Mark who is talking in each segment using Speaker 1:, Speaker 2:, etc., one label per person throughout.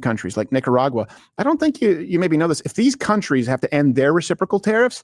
Speaker 1: countries like Nicaragua. I don't think you maybe know this. If these countries have to end their reciprocal tariffs,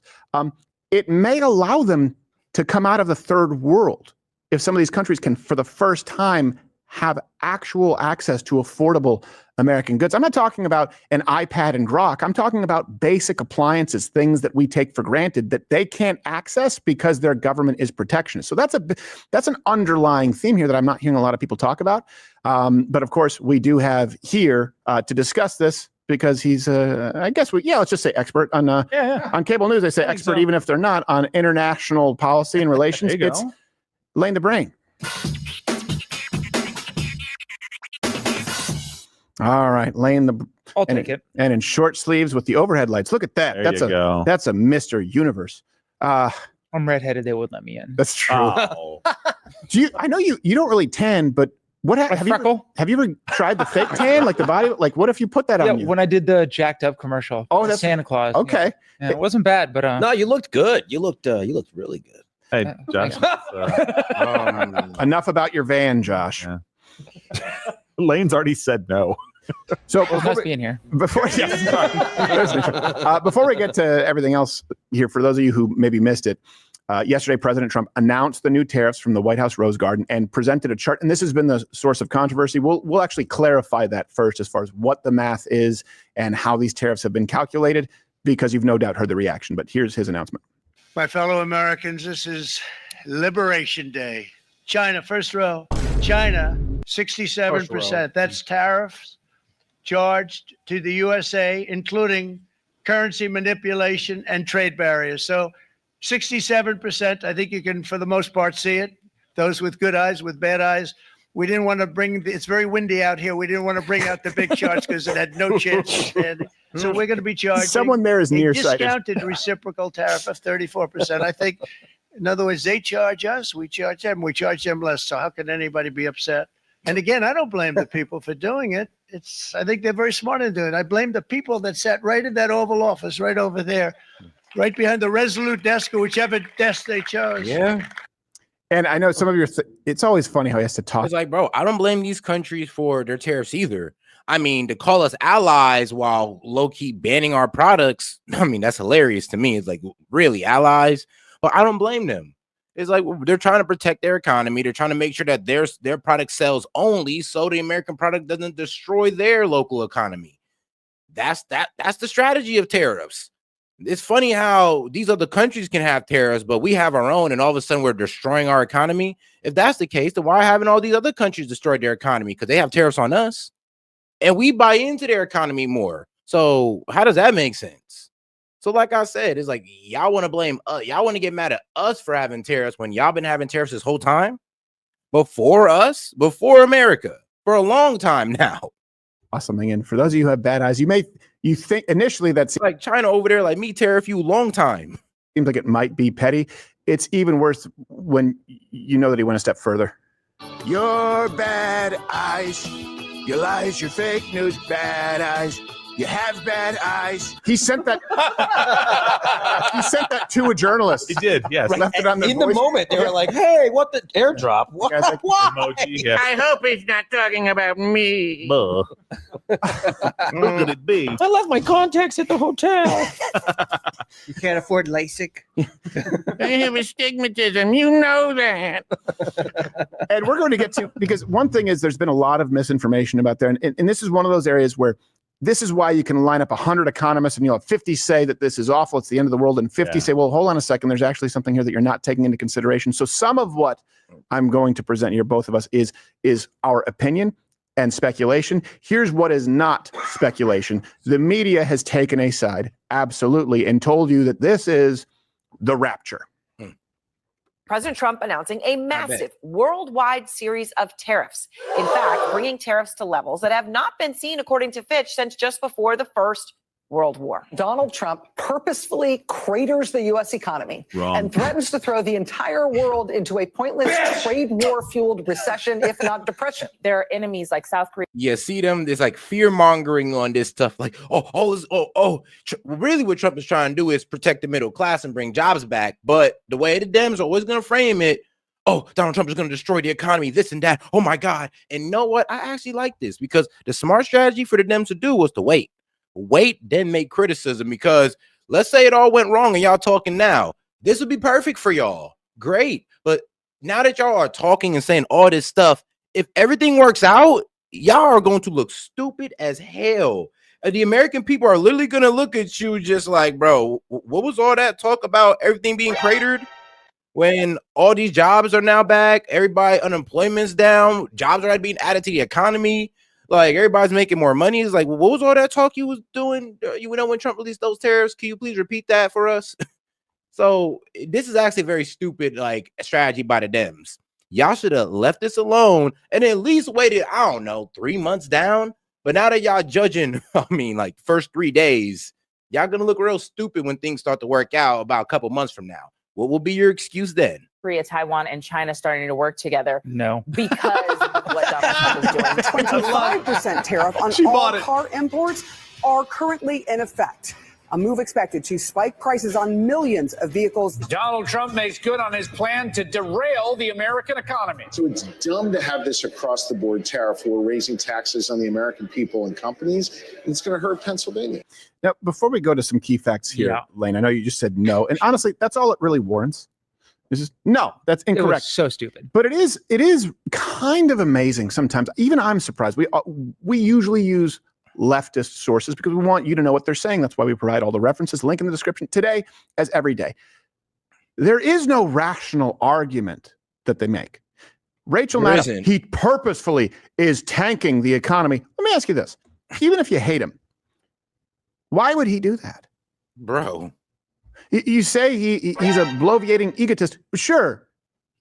Speaker 1: it may allow them to come out of the third world. If some of these countries can, for the first time, have actual access to affordable American goods. I'm not talking about an iPad and Grok. I'm talking about basic appliances, things that we take for granted that they can't access because their government is protectionist. So that's an underlying theme here that I'm not hearing a lot of people talk about. But of course, we do have here to discuss this because he's, I guess, let's just say expert on on cable news. They say expert even if they're not on international policy and relations. It's Lane the Brain. All right, Lane
Speaker 2: I'll take it.
Speaker 1: And in short sleeves with the overhead lights. Look at that. That's a Mr. Universe.
Speaker 2: I'm redheaded. They wouldn't let me in.
Speaker 1: That's true. Oh. I know you don't really tan, but have you ever tried the fake tan, like the body? Like, what if you put that on you?
Speaker 2: When I did the jacked up commercial.
Speaker 1: Oh, that's
Speaker 2: Santa Claus.
Speaker 1: Okay,
Speaker 2: yeah, it wasn't bad, but
Speaker 3: no, you looked good. You looked really good.
Speaker 4: Hey, Josh.
Speaker 1: Enough about your van, Josh.
Speaker 4: Yeah. Lane's already said no.
Speaker 1: So
Speaker 2: before being here.
Speaker 1: Before we get to everything else here, for those of you who maybe missed it, yesterday President Trump announced the new tariffs from the White House Rose Garden and presented a chart. And this has been the source of controversy. We'll actually clarify that first as far as what the math is and how these tariffs have been calculated, because you've no doubt heard the reaction. But here's his announcement.
Speaker 5: My fellow Americans, this is Liberation Day. China, first row. China, 67%. That's tariffs charged to the USA, including currency manipulation and trade barriers. So 67%, I think you can, for the most part, see it. Those with good eyes, with bad eyes. We didn't want to it's very windy out here. We didn't want to bring out the big charts because it had no chance of standing. So we're going to be charging
Speaker 1: someone there is nearsighted.
Speaker 5: Discounted reciprocal tariff of 34%. I think, in other words, they charge us, we charge them less. So how can anybody be upset? And again, I don't blame the people for doing it. I think they're very smart in doing it. I blame the people that sat right in that Oval Office, right over there, right behind the Resolute desk or whichever desk they chose.
Speaker 3: Yeah.
Speaker 1: And I know some of it's always funny how he has to talk.
Speaker 3: It's like, bro, I don't blame these countries for their tariffs either. I mean, to call us allies while low-key banning our products, I mean, that's hilarious to me. It's like, really, allies? But I don't blame them. It's like they're trying to protect their economy. They're trying to make sure that their product sells only so the American product doesn't destroy their local economy. That's the strategy of tariffs. It's funny how these other countries can have tariffs, but we have our own, and all of a sudden we're destroying our economy. If that's the case, then why haven't all these other countries destroyed their economy? Because they have tariffs on us, and we buy into their economy more. So how does that make sense? So like I said, it's like y'all want to blame us. Y'all want to get mad at us for having tariffs when y'all been having tariffs this whole time? Before us? Before America? For a long time now.
Speaker 1: Something. And for those of you who have bad eyes, you think initially that's
Speaker 3: like China over there, like me tariff you long time.
Speaker 1: Seems like it might be petty. It's even worse when you know that he went a step further. Your bad eyes, your lies, your fake news, bad eyes. You have bad eyes. He sent that. He sent that to a journalist.
Speaker 4: He did, yes.
Speaker 1: Left it on
Speaker 3: in the moment, they were like, "Hey, what the airdrop? What?
Speaker 1: Like,
Speaker 3: Why?
Speaker 4: Emoji, yeah.
Speaker 3: I hope he's not talking about me."
Speaker 4: Who could it be?
Speaker 3: I left my contacts at the hotel.
Speaker 6: You can't afford LASIK.
Speaker 3: I have astigmatism. You know that.
Speaker 1: And we're going to get to, because one thing is there's been a lot of misinformation about there, and this is one of those areas where. This is why you can line up 100 economists and you'll have 50 say that this is awful, it's the end of the world, and 50 say, well, hold on a second, there's actually something here that you're not taking into consideration. So some of what I'm going to present here, both of us, is our opinion and speculation. Here's what is not speculation. The media has taken a side, absolutely, and told you that this is the rapture.
Speaker 7: President Trump announcing a massive worldwide series of tariffs. In fact, bringing tariffs to levels that have not been seen, according to Fitch, since just before the First World War.
Speaker 8: Donald Trump purposefully craters the U.S. economy and threatens to throw the entire world into a pointless trade war-fueled recession, if not depression.
Speaker 7: There are enemies like South Korea.
Speaker 3: Yeah, see them. There's like fear mongering on this stuff. Like, really, what Trump is trying to do is protect the middle class and bring jobs back. But the way the Dems are always going to frame it, oh, Donald Trump is going to destroy the economy, this and that. Oh my God. And you know what? I actually like this because the smart strategy for the Dems to do was to wait, then make criticism, because let's say it all went wrong and y'all talking now. This would be perfect for y'all. Great. But now that y'all are talking and saying all this stuff, if everything works out, y'all are going to look stupid as hell. The American people are literally going to look at you just like, bro, what was all that talk about everything being cratered when all these jobs are now back? Everybody, unemployment's down. Jobs are being added to the economy. Like, everybody's making more money. It's like, well, what was all that talk you was doing? You know, when Trump released those tariffs, can you please repeat that for us? So this is actually a very stupid, like, strategy by the Dems. Y'all should have left this alone and at least waited, I don't know, 3 months down. But now that y'all judging, I mean, like, first 3 days, y'all gonna look real stupid when things start to work out about a couple months from now. What will be your excuse then?
Speaker 9: Korea, Taiwan, and China starting to work together.
Speaker 2: No.
Speaker 9: Because what Donald Trump is doing.
Speaker 10: 25% tariff on all car imports are currently in effect. A move expected to spike prices on millions of vehicles.
Speaker 11: Donald Trump makes good on his plan to derail the American economy.
Speaker 12: So it's dumb to have this across the board tariff where we're raising taxes on the American people and companies. It's going to hurt Pennsylvania.
Speaker 1: Now, before we go to some key facts here, Lane, I know you just said no. And honestly, that's all it really warrants. It's just, no, that's incorrect.
Speaker 2: It was so stupid.
Speaker 1: But it is kind of amazing sometimes. Even I'm surprised. We usually use leftist sources because we want you to know what they're saying. That's why we provide all the references, link in the description today as every day. There is no rational argument that they make. Rachel Maddow, he purposefully is tanking the economy. Let me ask you this. Even if you hate him, why would he do that?
Speaker 3: Bro.
Speaker 1: You say he's a bloviating egotist. Sure.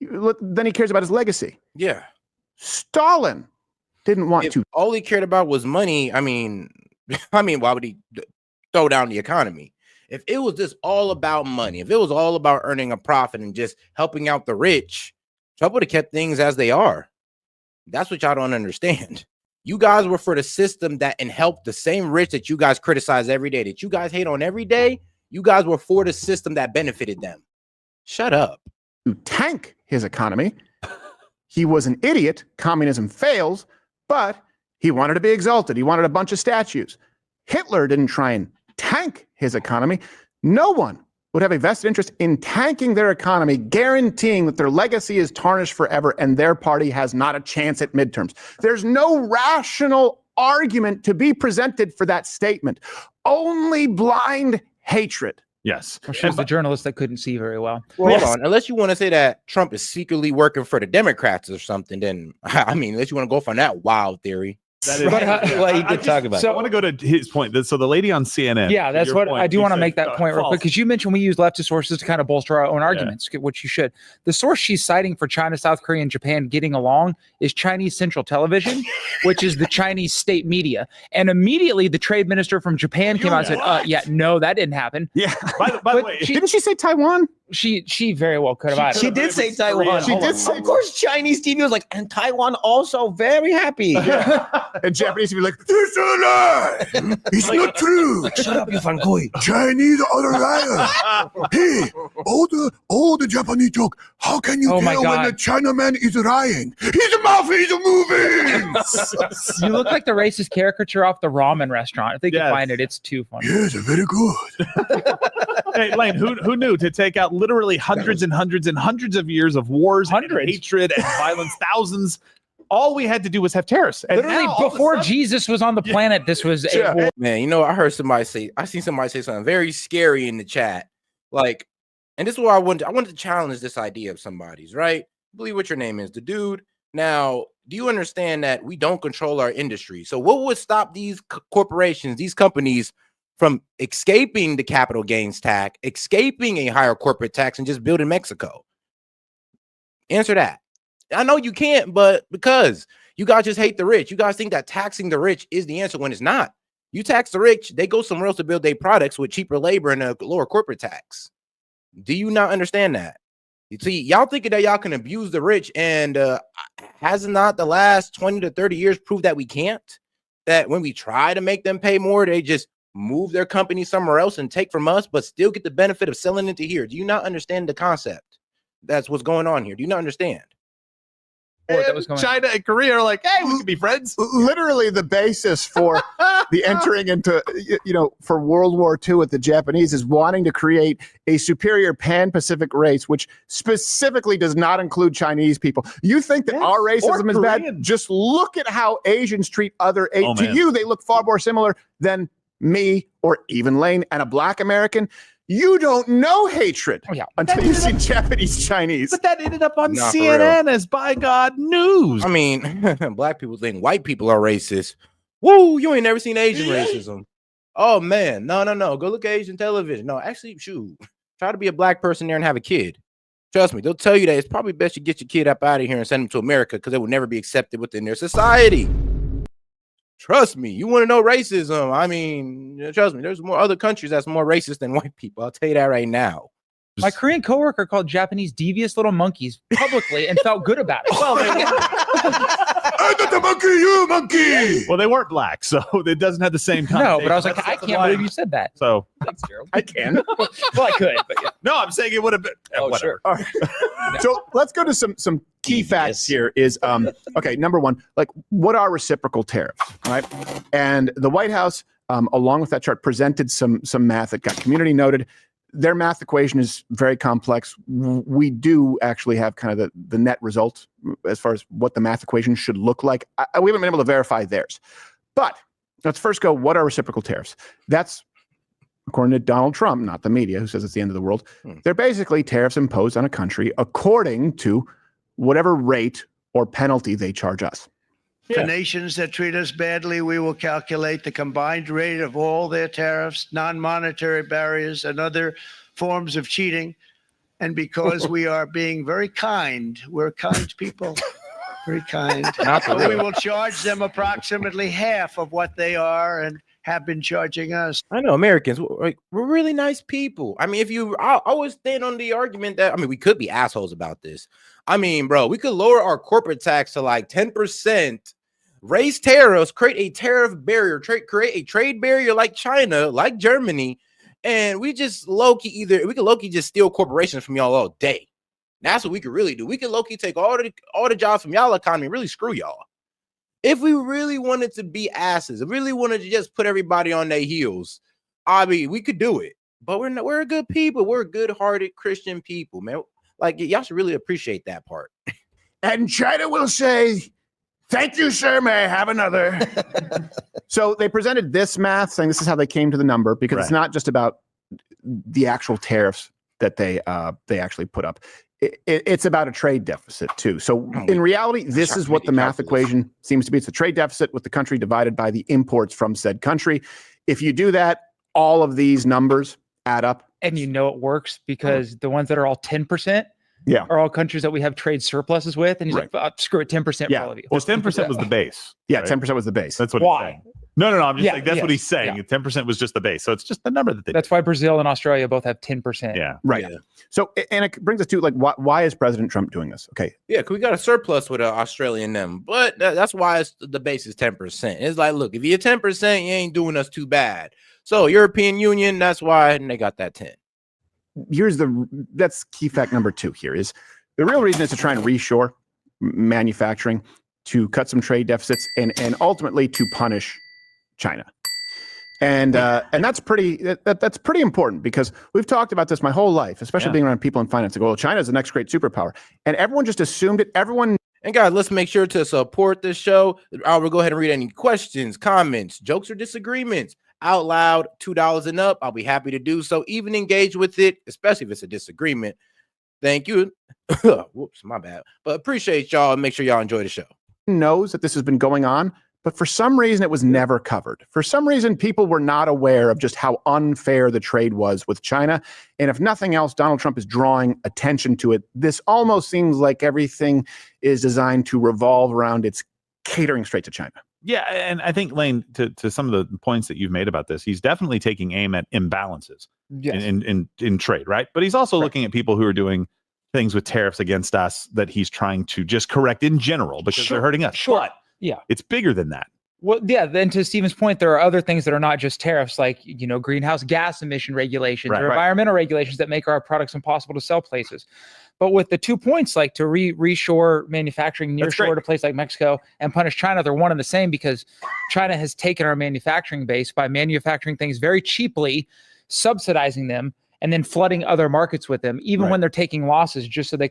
Speaker 1: Then he cares about his legacy.
Speaker 3: Yeah.
Speaker 1: Stalin didn't want to.
Speaker 3: All he cared about was money. I mean, why would he throw down the economy? If it was just all about money, if it was all about earning a profit and just helping out the rich, Trump would have kept things as they are. That's what y'all don't understand. You guys were for the system that and helped the same rich that you guys criticize every day, that you guys hate on every day. You guys were for the system that benefited them. Shut up.
Speaker 1: To tank his economy. He was an idiot. Communism fails. But he wanted to be exalted. He wanted a bunch of statues. Hitler didn't try and tank his economy. No one would have a vested interest in tanking their economy, guaranteeing that their legacy is tarnished forever and their party has not a chance at midterms. There's no rational argument to be presented for that statement. Only blind hatred.
Speaker 4: Yes.
Speaker 2: Well, she was the journalist that couldn't see very well.
Speaker 3: Well, hold on. Unless you want to say that Trump is secretly working for the Democrats or something, then, I mean, unless you want to go from that wild theory.
Speaker 4: That is,
Speaker 13: well, he did talk about.
Speaker 4: So I want to go to his point. So the lady on CNN.
Speaker 2: Yeah, that's what I do want to make that point real quick, because you mentioned we use leftist sources to kind of bolster our own arguments, which you should. The source she's citing for China, South Korea, and Japan getting along is Chinese Central Television, which is the Chinese state media. And immediately the trade minister from Japan came out and said, yeah, no, that didn't happen.
Speaker 4: Yeah. By the way,
Speaker 1: didn't she say Taiwan?
Speaker 2: She very well could have.
Speaker 13: She did say Taiwan.
Speaker 1: She did say,
Speaker 13: of course, Chinese TV was like, and Taiwan also very happy.
Speaker 1: And Japanese would be like, "It's a lie. It's not true.
Speaker 13: Shut up, you fankoi.
Speaker 1: Chinese are liars. Hey, all the Japanese joke. How can you tell when the Chinaman is lying? His mouth is moving."
Speaker 2: You look like the racist caricature off the ramen restaurant. If they can find it, it's too funny.
Speaker 1: Yes, very good.
Speaker 4: Hey, Lane, who knew to take out literally hundreds and hundreds and hundreds of years of wars, and hatred, and violence, thousands. All we had to do was have tariffs. And
Speaker 2: literally before Jesus was on the planet, this was a war.
Speaker 3: Man, you know, I seen somebody say something very scary in the chat. Like, and this is what I wanted to challenge this idea of somebody's, right? I believe what your name is, the dude. Now, do you understand that we don't control our industry? So what would stop these corporations, these companies, from escaping the capital gains tax, escaping a higher corporate tax, and just building Mexico? Answer that. I know you can't, but because you guys just hate the rich. You guys think that taxing the rich is the answer when it's not. You tax the rich, they go somewhere else to build their products with cheaper labor and a lower corporate tax. Do you not understand that? You see, y'all thinking that y'all can abuse the rich, and has not the last 20 to 30 years proved that we can't? That when we try to make them pay more, they just move their company somewhere else and take from us, but still get the benefit of selling it to here. Do you not understand the concept? That's what's going on here. Do you not understand?
Speaker 4: China and Korea are like, hey, we can be friends.
Speaker 1: Literally, the basis for the entering into, for World War II with the Japanese is wanting to create a superior pan-Pacific race, which specifically does not include Chinese people. You think that our racism is bad? Just look at how Asians treat other Asians. To you, they look far more similar than me or even Lane and a Black American. You don't know hatred until you see Japanese Chinese.
Speaker 4: But that ended up on CNN as by God news.
Speaker 3: I mean, Black people think white people are racist. Woo, you ain't never seen Asian racism. Oh man, no. Go look at Asian television. No, actually, shoot. Try to be a Black person there and have a kid. Trust me, they'll tell you that it's probably best you get your kid up out of here and send him to America because it will never be accepted within their society. Trust me, you want to know racism. I mean, trust me, there's more other countries that's more racist than white people. I'll tell you that right now.
Speaker 2: My Korean coworker called Japanese devious little monkeys publicly and felt good about it. Well,
Speaker 4: I got the monkey, you monkey. Well, they weren't Black, so it doesn't have the same connotation.
Speaker 2: No, but I was like, I can't believe you said that.
Speaker 4: So
Speaker 2: thanks, Gerald.
Speaker 1: I can.
Speaker 2: Well, I could, but yeah.
Speaker 4: No, I'm saying it would have been. Whatever.
Speaker 1: Sure. All right. So let's go to some key facts here. Is okay. Number one, like, what are reciprocal tariffs? All right, and the White House, along with that chart, presented some math that got community noted. Their math equation is very complex. We do actually have kind of the net result as far as what the math equation should look like. We haven't been able to verify theirs. But let's first go, what are reciprocal tariffs? That's, according to Donald Trump, not the media, who says it's the end of the world. They're basically tariffs imposed on a country according to whatever rate or penalty they charge us.
Speaker 5: For nations that treat us badly, we will calculate the combined rate of all their tariffs, non-monetary barriers, and other forms of cheating. And because we are being very kind, we're kind people, very kind, we will charge them approximately half of what they are and have been charging us.
Speaker 3: I know Americans, we're really nice people. I mean, I always stand on the argument that, I mean, we could be assholes about this. I mean, bro, we could lower our corporate tax to like 10%. Raise tariffs, create a tariff barrier, create a trade barrier like China, like Germany, and we just we could low-key just steal corporations from y'all all day. That's what we could really do. We could low-key take all the jobs from y'all economy and really screw y'all. If we really wanted to be asses, if we really wanted to just put everybody on their heels, I mean, we could do it. But we're a good people. We're good-hearted Christian people, man. Like, y'all should really appreciate that part.
Speaker 1: And China will say, thank you, sir. May I have another? So they presented this math saying this is how they came to the number, because it's not just about the actual tariffs that they actually put up. It's about a trade deficit too. So in reality, this is what the math equation seems to be. It's a trade deficit with the country divided by the imports from said country. If you do that, all of these numbers add up.
Speaker 2: And you know it works because the ones that are all 10%, are all countries that we have trade surpluses with. And he's like, screw it, 10% for all of you.
Speaker 4: Well, 10% was the base.
Speaker 1: Yeah, 10% was the base.
Speaker 4: That's what he's saying. No, I'm just like, that's what he's saying. 10% was just the base. So it's just the number that they
Speaker 2: That's why Brazil and Australia both have 10%.
Speaker 4: Yeah.
Speaker 1: Right. Yeah. So, and it brings us to, like, why is President Trump doing this? Okay.
Speaker 3: Yeah, because we got a surplus with Australia and them. But that's why the base is 10%. It's like, look, if you're 10%, you ain't doing us too bad. So European Union, that's why they got that 10.
Speaker 1: That's key fact number 2 here is the real reason is to try and reshore manufacturing, to cut some trade deficits, and ultimately to punish China. And that's pretty important, because we've talked about this my whole life, especially being around people in finance. Like, well, China is the next great superpower, and everyone just assumed it.
Speaker 3: And guys, let's make sure to support this show. I will go ahead and read any questions, comments, jokes, or disagreements out loud. $2 and up. I'll be happy to do so. Even engage with it, especially if it's a disagreement. Thank you. Whoops, my bad. But appreciate y'all, and make sure y'all enjoy the show.
Speaker 1: Knows that this has been going on, but for some reason it was never covered. For some reason, people were not aware of just how unfair the trade was with China. And if nothing else, Donald Trump is drawing attention to it. This almost seems like everything is designed to revolve around its catering straight to China.
Speaker 4: Yeah, and I think, Lane, to some of the points that you've made about this, he's definitely taking aim at imbalances in trade, right? But he's also looking at people who are doing things with tariffs against us that he's trying to just correct in general because they're hurting us. But it's bigger than that.
Speaker 2: Well, yeah. Then to Stephen's point, there are other things that are not just tariffs, like, greenhouse gas emission regulations or environmental regulations that make our products impossible to sell places. But with the 2 points, like to reshore manufacturing, nearshore to a place like Mexico, and punish China, they're one and the same, because China has taken our manufacturing base by manufacturing things very cheaply, subsidizing them, and then flooding other markets with them, even when they're taking losses, just so they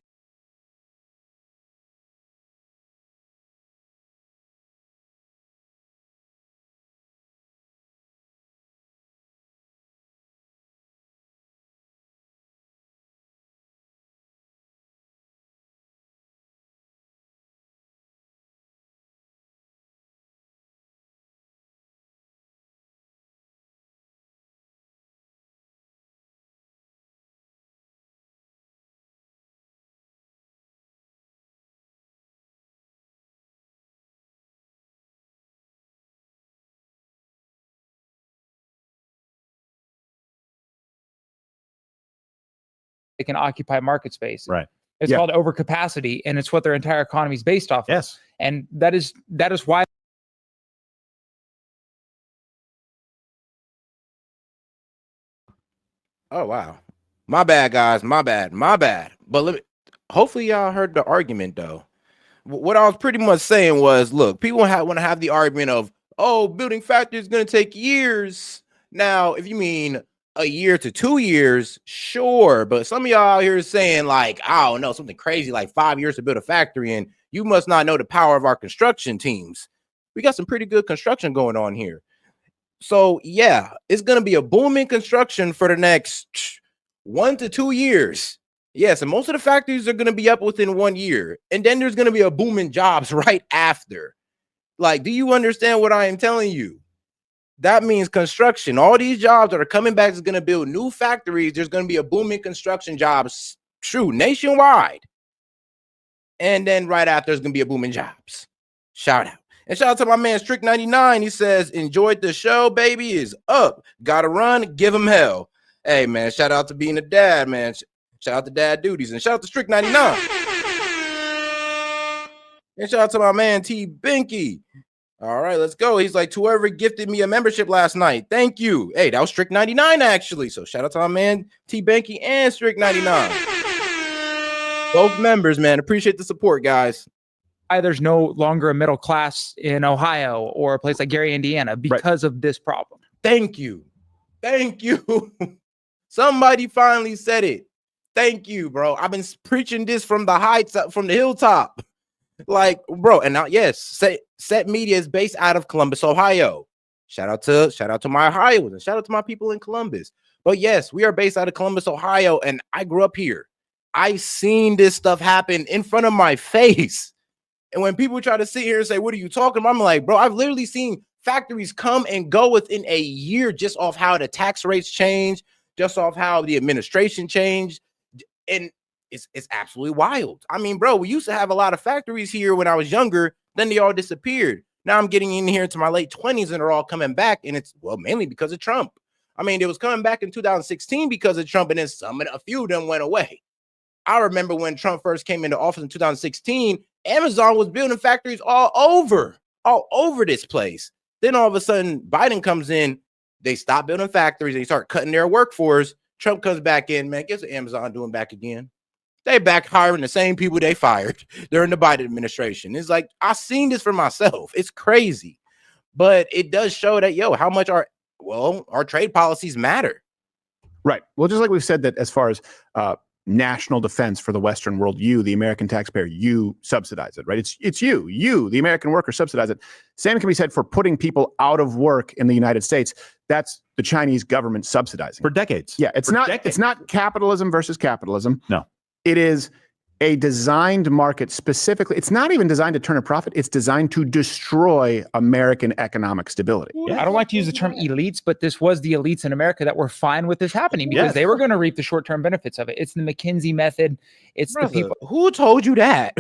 Speaker 2: can occupy market space.
Speaker 4: Right.
Speaker 2: It's called overcapacity, and it's what their entire economy is based off of.
Speaker 4: Yes.
Speaker 2: And that is why.
Speaker 3: Oh wow, my bad, guys. My bad. But hopefully y'all heard the argument though. What I was pretty much saying was, look, people want to have the argument of, oh, building factories is going to take years. Now, if you mean a year to 2 years, sure. But some of y'all out here saying like, I don't know, something crazy like 5 years to build a factory, and you must not know the power of our construction teams. We got some pretty good construction going on here. So yeah, it's going to be a booming construction for the next 1 to 2 years. Yes, and most of the factories are going to be up within 1 year. And then there's going to be a boom in jobs right after. Like, do you understand what I am telling you? That means construction. All these jobs that are coming back is going to build new factories. There's going to be a boom in construction jobs, true, nationwide. And then right after, there's going to be a boom in jobs. Shout out. And shout out to my man Strict 99. He says, enjoyed the show, baby is up. Gotta run, give him hell. Hey, man, shout out to being a dad, man. Shout out to Dad Duties, and shout out to Strict 99. And shout out to my man T Binky. All right, let's go. He's like, whoever gifted me a membership last night, thank you. Hey, that was Strict 99 actually. So shout out to my man T Binky and Strict 99. Both members, man. Appreciate the support, guys.
Speaker 2: There's no longer a middle class in Ohio or a place like Gary, Indiana, because of this problem.
Speaker 3: Thank you. Somebody finally said it. Thank you, bro. I've been preaching this from the heights, from the hilltop. Like, bro, and now, yes, S.E.T Media is based out of Columbus, Ohio. Shout out to my Ohioans, and shout out to my people in Columbus. But yes, we are based out of Columbus, Ohio, and I grew up here. I've seen this stuff happen in front of my face. And when people try to sit here and say, what are you talking about? I'm like, bro, I've literally seen factories come and go within a year just off how the tax rates change, just off how the administration changed. And it's absolutely wild. I mean, bro, we used to have a lot of factories here when I was younger. Then they all disappeared. Now I'm getting in here into my late 20s and they're all coming back. And it's, well, mainly because of Trump. I mean, it was coming back in 2016 because of Trump, and then a few of them went away. I remember when Trump first came into office in 2016, Amazon was building factories all over this place. Then all of a sudden, Biden comes in, they stop building factories, they start cutting their workforce. Trump comes back in, man, guess what Amazon doing back again? They back hiring the same people they fired during the Biden administration. It's like, I've seen this for myself. It's crazy. But it does show that, how much our trade policies matter.
Speaker 1: Right. Well, just like we've said that as far as national defense for the Western world, the American taxpayer, you subsidize it, right? It's you, the American worker, subsidize it. Same can be said for putting people out of work in the United States. That's the Chinese government subsidizing
Speaker 4: for decades.
Speaker 1: Yeah, it's not capitalism versus capitalism.
Speaker 4: No,
Speaker 1: it is a designed market specifically. It's not even designed to turn a profit. It's designed to destroy American economic stability.
Speaker 2: I don't like to use the term elites, but this was the elites in America that were fine with this happening because they were going to reap the short-term benefits of it. It's the McKinsey method. It's the people.
Speaker 3: Who told you that?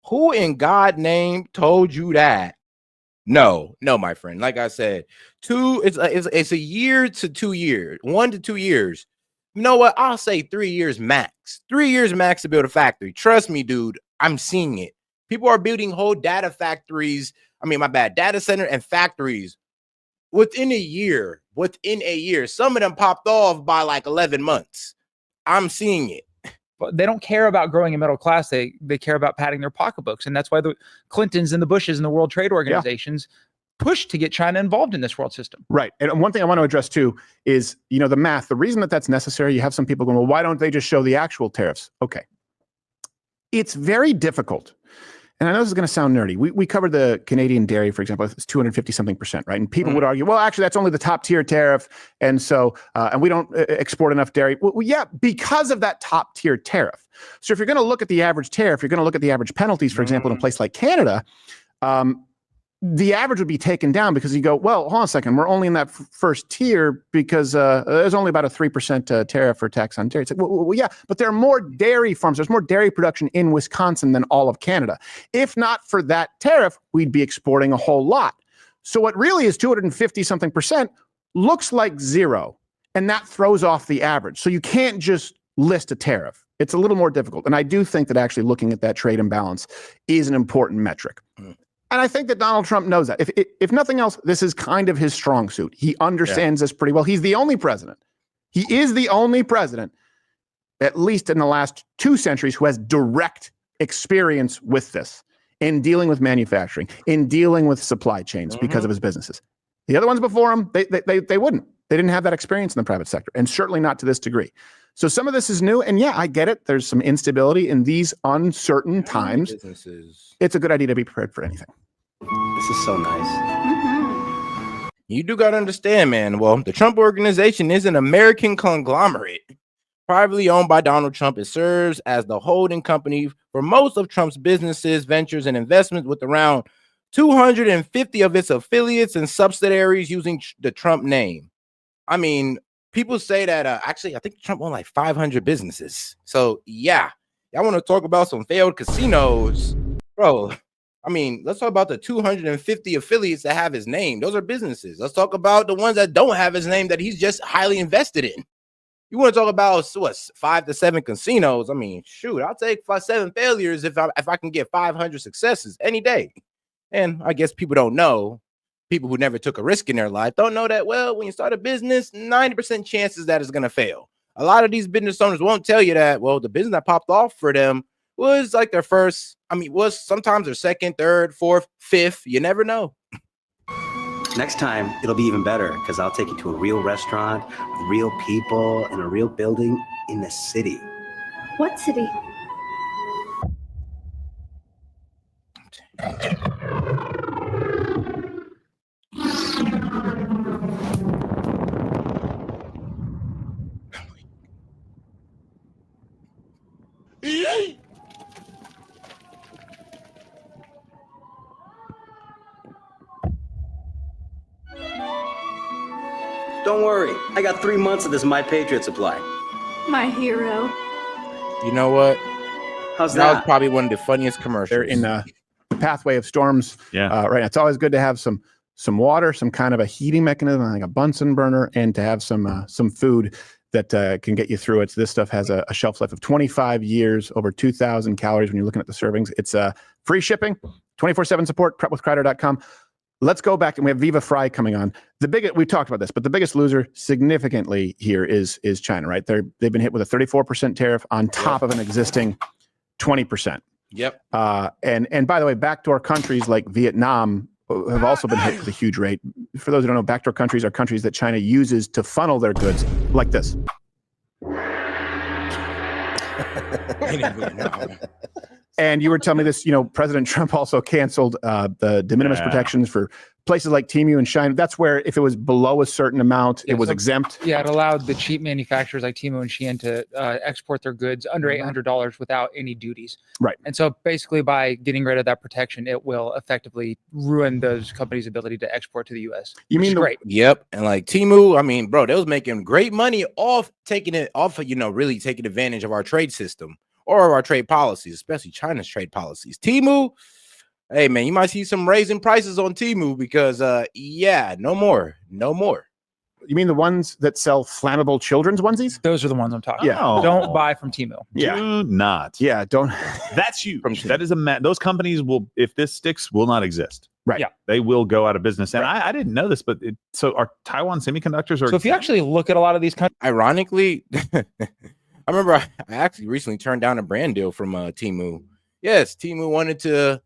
Speaker 3: Who in God's name told you that? No, my friend. Like I said, it's a year to 2 years, 1 to 2 years. You know what? I'll say 3 years max. 3 years max to build a factory. Trust me, dude. I'm seeing it. People are building whole data factories. Data center and factories within a year. Some of them popped off by like 11 months. I'm seeing it.
Speaker 2: They don't care about growing a middle class. They care about padding their pocketbooks. And that's why the Clintons and the Bushes and the World Trade Organizations push to get China involved in this world system.
Speaker 1: Right. And one thing I want to address too is, the math. The reason that that's necessary, you have some people going, well, why don't they just show the actual tariffs? Okay. It's very difficult. And I know this is going to sound nerdy. We covered the Canadian dairy, for example, it's 250 something %, right? And people would argue, well, actually, that's only the top tier tariff. And so, and we don't export enough dairy. Well, yeah, because of that top tier tariff. So if you're going to look at the average tariff, you're going to look at the average penalties, for example, in a place like Canada, the average would be taken down because you go, well, hold on a second, we're only in that first tier because there's only about a 3% tariff or tax on dairy. It's like, well, yeah, but there are more dairy farms. There's more dairy production in Wisconsin than all of Canada. If not for that tariff, we'd be exporting a whole lot. So what really is 250 something % looks like zero, and that throws off the average. So you can't just list a tariff. It's a little more difficult. And I do think that actually looking at that trade imbalance is an important metric. And I think that Donald Trump knows that. If nothing else, this is kind of his strong suit. He understands this pretty well. He's the only president. He is the only president, at least in the last 2 centuries, who has direct experience with this in dealing with manufacturing, in dealing with supply chains because of his businesses. The other ones before him, they wouldn't. They didn't have that experience in the private sector, and certainly not to this degree. So some of this is new, and yeah, I get it. There's some instability in these uncertain times. It's a good idea to be prepared for anything.
Speaker 13: This is so nice.
Speaker 3: You do got to understand, man. Well, the Trump Organization is an American conglomerate, privately owned by Donald Trump. It serves as the holding company for most of Trump's businesses, ventures, and investments, with around 250 of its affiliates and subsidiaries using the Trump name. I mean, people say that actually, I think Trump owned like 500 businesses. So yeah, y'all want to talk about some failed casinos, bro? I mean, let's talk about the 250 affiliates that have his name. Those are businesses. Let's talk about the ones that don't have his name that he's just highly invested in. You want to talk about what, 5 to 7 casinos? I mean, shoot, I'll take 7 failures if I can get 500 successes any day. And I guess people don't know. People who never took a risk in their life don't know that, well, when you start a business, 90% chances that it's going to fail. A lot of these business owners won't tell you that, well, the business that popped off for them was like their first, was sometimes their second, third, fourth, fifth. You never know.
Speaker 14: Next time, it'll be even better because I'll take you to a real restaurant with real people in a real building in the city.
Speaker 15: What city?
Speaker 14: Don't worry, I got 3 months of this My Patriot supply.
Speaker 15: My hero.
Speaker 3: You know what?
Speaker 14: How's
Speaker 3: that?
Speaker 14: that?
Speaker 3: Was probably one of the funniest commercials.
Speaker 1: They're in the pathway of storms.
Speaker 4: Yeah.
Speaker 1: Right now, it's always good to have some water, some kind of a heating mechanism, like a Bunsen burner, and to have some food that can get you through it. So this stuff has a shelf life of 25 years, over 2,000 calories when you're looking at the servings. It's free shipping, 24/7 support, prepwithkreider.com. Let's go back, and we have Viva Fry coming on. We talked about this, but the biggest loser significantly here is China, right? They've been hit with a 34% tariff on top of an existing 20%.
Speaker 3: Yep.
Speaker 1: And by the way, backdoor countries like Vietnam have also been hit with a huge rate. For those who don't know, backdoor countries are countries that China uses to funnel their goods, like this. And you were telling me this, President Trump also canceled the de minimis protections for places like Temu and Shein. That's where if it was below a certain amount, it was exempt.
Speaker 2: Yeah, it allowed the cheap manufacturers like Temu and Shein to export their goods under $800 without any duties.
Speaker 1: Right.
Speaker 2: And so basically by getting rid of that protection, it will effectively ruin those companies' ability to export to the U.S.
Speaker 1: You mean
Speaker 2: great?
Speaker 3: Yep. And like Temu, bro, they was making great money off really taking advantage of our trade system or our trade policies, especially China's trade policies. Temu, hey man, you might see some raising prices on Temu because no more.
Speaker 1: You mean the ones that sell flammable children's onesies?
Speaker 2: Those are the ones I'm talking
Speaker 1: about.
Speaker 2: Yeah. Don't buy from Temu.
Speaker 1: Yeah.
Speaker 4: Do not.
Speaker 1: Yeah, don't.
Speaker 4: That's huge. That is those companies will, if this sticks, will not exist.
Speaker 1: Right.
Speaker 2: Yeah.
Speaker 4: They will go out of business. And I didn't know this, but so are Taiwan semiconductors?
Speaker 2: So if you actually look at a lot of these countries,
Speaker 3: ironically, I remember I actually recently turned down a brand deal from Temu. Yes, Temu wanted to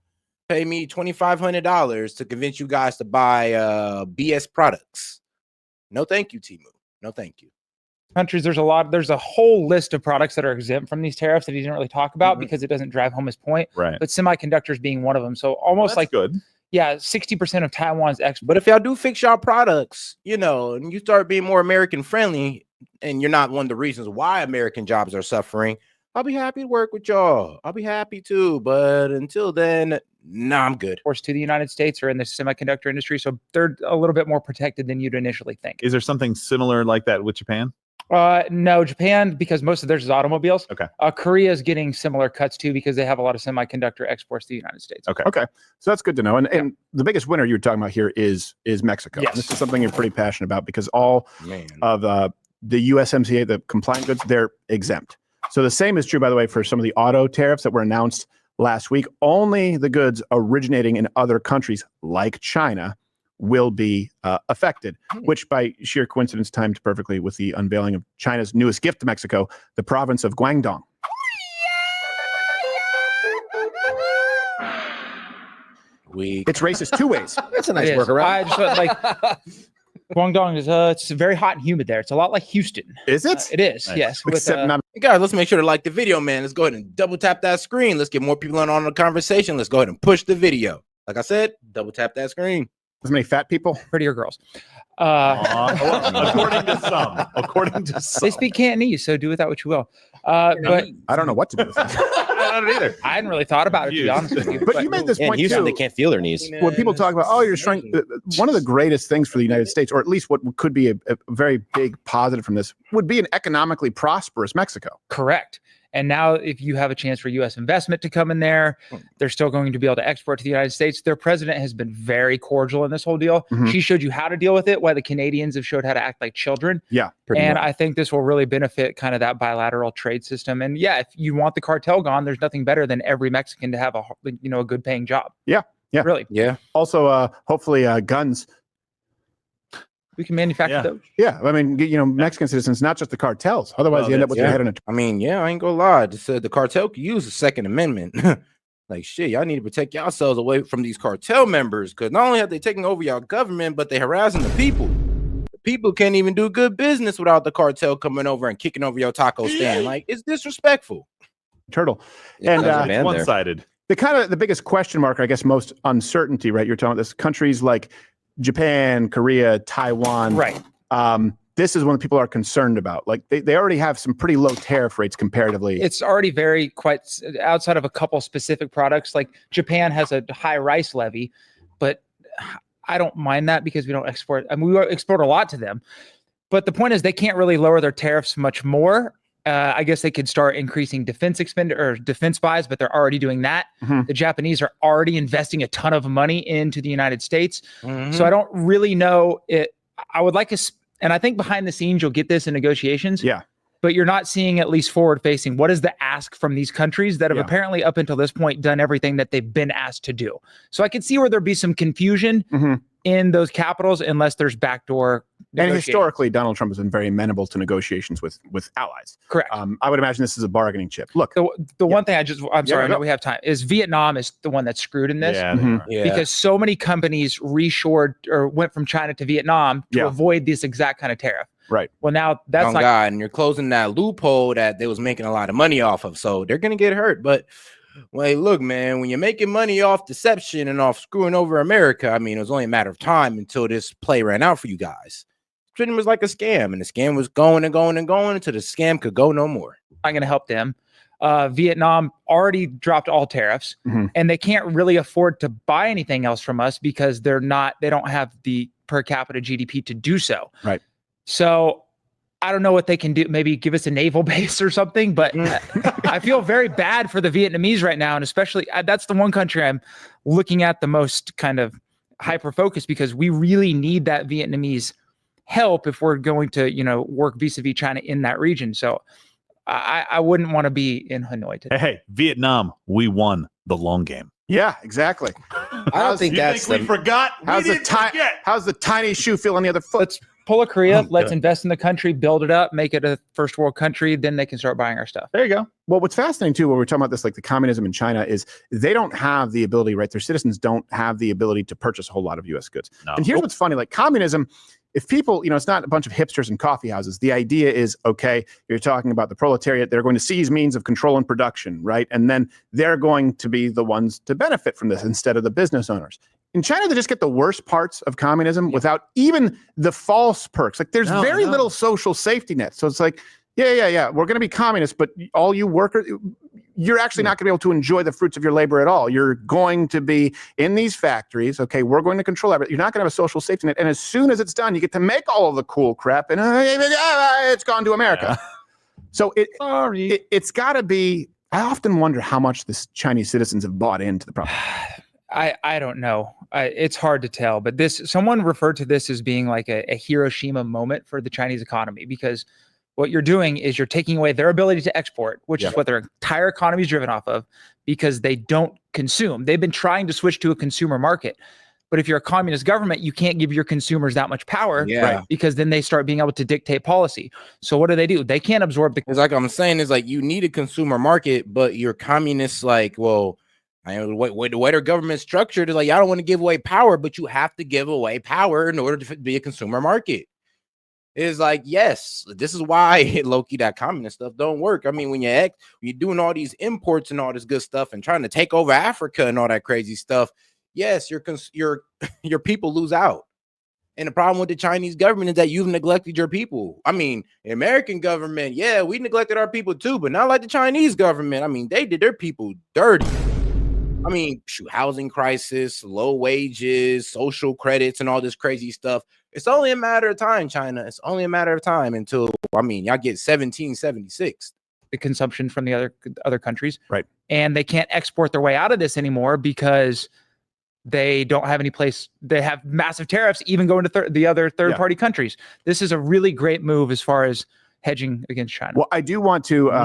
Speaker 3: pay me $2,500 to convince you guys to buy BS products. No, thank you, Temu. No, thank you.
Speaker 2: Countries, there's a whole list of products that are exempt from these tariffs that he didn't really talk about because it doesn't drive home his point.
Speaker 4: Right.
Speaker 2: But semiconductors being one of them. So almost like
Speaker 4: good.
Speaker 2: Yeah, 60% of Taiwan's export.
Speaker 3: But if y'all do fix y'all products, and you start being more American friendly, and you're not one of the reasons why American jobs are suffering, I'll be happy to work with y'all. I'll be happy to. But until then, I'm good.
Speaker 2: Forced to the United States or in the semiconductor industry, so they're a little bit more protected than you'd initially think.
Speaker 4: Is there something similar like that with Japan?
Speaker 2: No, Japan, because most of theirs is automobiles.
Speaker 4: Okay.
Speaker 2: Korea is getting similar cuts too because they have a lot of semiconductor exports to the United States.
Speaker 1: Okay. So that's good to know. And the biggest winner you're talking about here is Mexico.
Speaker 2: Yes.
Speaker 1: This is something you're pretty passionate about because all of the USMCA, the compliant goods, they're exempt. So the same is true, by the way, for some of the auto tariffs that were announced last week. Only the goods originating in other countries like China will be affected, which by sheer coincidence timed perfectly with the unveiling of China's newest gift to Mexico, the province of Guangdong. It's racist two ways.
Speaker 13: That's a nice workaround.
Speaker 2: I just like Guangdong is it's very hot and humid there. It's a lot like Houston.
Speaker 1: Is it?
Speaker 2: It is.
Speaker 1: Nice.
Speaker 2: Yes.
Speaker 1: Except not.
Speaker 3: Guys, let's make sure to like the video, man. Let's go ahead and double tap that screen. Let's get more people on the conversation. Let's go ahead and push the video. Like I said, double tap that screen.
Speaker 1: As many fat people,
Speaker 2: prettier girls.
Speaker 4: According to some.
Speaker 2: They speak Cantonese, so do with that what you will. But
Speaker 1: I don't know what to do with that.
Speaker 4: I don't either.
Speaker 2: I hadn't really thought about it, to be honest with you.
Speaker 1: But you made this point
Speaker 13: Houston,
Speaker 1: too.
Speaker 13: they can't feel their knees.
Speaker 1: When people talk about, you're shrinking, one of the greatest things for the United States, or at least what could be a very big positive from this, would be an economically prosperous Mexico.
Speaker 2: Correct. And now if you have a chance for U.S. investment to come in there, they're still going to be able to export to the United States. Their president has been very cordial in this whole deal. She showed you how to deal with it, while the Canadians have showed how to act like children.
Speaker 1: Yeah.
Speaker 2: And I think this will really benefit kind of that bilateral trade system. And yeah, if you want the cartel gone, there's nothing better than every Mexican to have a good paying job.
Speaker 1: Yeah.
Speaker 2: Really.
Speaker 3: Yeah.
Speaker 1: Also, hopefully guns.
Speaker 2: We can manufacture those.
Speaker 1: Yeah, I mean, Mexican citizens, not just the cartels. Otherwise, you end up with your head in a.
Speaker 3: I mean, I ain't gonna lie. The cartel could use the Second Amendment. Like, shit, y'all need to protect yourselves away from these cartel members, because not only have they taken over y'all government, but they harassing the people. The people can't even do good business without the cartel coming over and kicking over your taco stand. Like, it's disrespectful.
Speaker 1: Turtle. And
Speaker 4: one-sided.
Speaker 1: The biggest question mark, I guess, most uncertainty, right? You're talking about this countries like Japan, Korea, Taiwan.
Speaker 2: Right.
Speaker 1: This is one people are concerned about. Like they already have some pretty low tariff rates comparatively.
Speaker 2: It's already quite outside of a couple specific products. Like Japan has a high rice levy, but I don't mind that because we don't export. I mean, we export a lot to them. But the point is they can't really lower their tariffs much more. I guess they could start increasing defense buys, but they're already doing that. The Japanese are already investing a ton of money into the United States. So I don't really know it. I would like and I think behind the scenes, you'll get this in negotiations.
Speaker 1: Yeah.
Speaker 2: But you're not seeing at least forward facing. What is the ask from these countries that have apparently up until this point done everything that they've been asked to do? So I could see where there'd be some confusion in those capitals unless there's backdoor.
Speaker 1: And historically, Donald Trump has been very amenable to negotiations with allies.
Speaker 2: Correct.
Speaker 1: I would imagine this is a bargaining chip. Look,
Speaker 2: the one thing I'm sorry, I know we have time, is Vietnam is the one that's screwed in this. Because so many companies reshored or went from China to Vietnam to avoid this exact kind of tariff.
Speaker 1: Right.
Speaker 2: Well, now that's not.
Speaker 3: God, and you're closing that loophole that they was making a lot of money off of. So they're going to get hurt. But wait, look, man, when you're making money off deception and off screwing over America, I mean, it was only a matter of time until this play ran out for you guys. Pretty much like a scam, and the scam was going and going and going until the scam could go no more.
Speaker 2: I'm going to help them. Vietnam already dropped all tariffs, and they can't really afford to buy anything else from us because they don't have the per capita GDP to do so.
Speaker 1: Right.
Speaker 2: So I don't know what they can do. Maybe give us a naval base or something, but I feel very bad for the Vietnamese right now. And especially that's the one country I'm looking at the most kind of hyper focused because we really need that Vietnamese help if we're going to, work vis-a-vis China in that region. So I wouldn't want to be in Hanoi today.
Speaker 4: Hey, Vietnam, we won the long game.
Speaker 1: Yeah, exactly.
Speaker 13: I don't think that's
Speaker 4: we forgot.
Speaker 1: How's the tiny shoe feel on the other foot?
Speaker 2: pull a Korea, let's invest in the country, build it up, make it a first world country, then they can start buying our stuff.
Speaker 4: There you go.
Speaker 1: Well, what's fascinating too, when we're talking about this, like the communism in China, is they don't have the ability, right? Their citizens don't have the ability to purchase a whole lot of U.S. goods.
Speaker 4: No.
Speaker 1: And here's what's funny, like communism, if people, it's not a bunch of hipsters and coffee houses. The idea is, okay, you're talking about the proletariat. They're going to seize means of control and production, right? And then they're going to be the ones to benefit from this instead of the business owners. In China, they just get the worst parts of communism without even the false perks. Like there's very little social safety net. So it's like, yeah, we're going to be communists, but all you workers, you're actually not going to be able to enjoy the fruits of your labor at all. You're going to be in these factories. Okay, we're going to control everything. You're not going to have a social safety net. And as soon as it's done, you get to make all of the cool crap, and it's gone to America. Yeah. So it's got to be. I often wonder how much the Chinese citizens have bought into the problem.
Speaker 2: I don't know. It's hard to tell, but someone referred to this as being like a Hiroshima moment for the Chinese economy, because what you're doing is you're taking away their ability to export, which is what their entire economy is driven off of, because they don't consume. They've been trying to switch to a consumer market. But if you're a communist government, you can't give your consumers that much power, right? Because then they start being able to dictate policy. So what do? They can't absorb the.
Speaker 3: It's like I'm saying, is like you need a consumer market, but your communists like, well, the way their government's structured is like, y'all don't want to give away power, but you have to give away power in order to be a consumer market. It's like, yes, this is why low-key that communist stuff don't work. I mean, when you're doing all these imports and all this good stuff and trying to take over Africa and all that crazy stuff, yes, your people lose out. And the problem with the Chinese government is that you've neglected your people. I mean, the American government, yeah, we neglected our people too, but not like the Chinese government. I mean, they did their people dirty. I mean, housing crisis, low wages, social credits, and all this crazy stuff. It's only a matter of time, China. It's only a matter of time until, y'all get 1776.
Speaker 2: The consumption from the other countries.
Speaker 1: Right.
Speaker 2: And they can't export their way out of this anymore because they don't have any place. They have massive tariffs, even going to the other third-party countries. This is a really great move as far as hedging against China.
Speaker 1: Well, I do want to...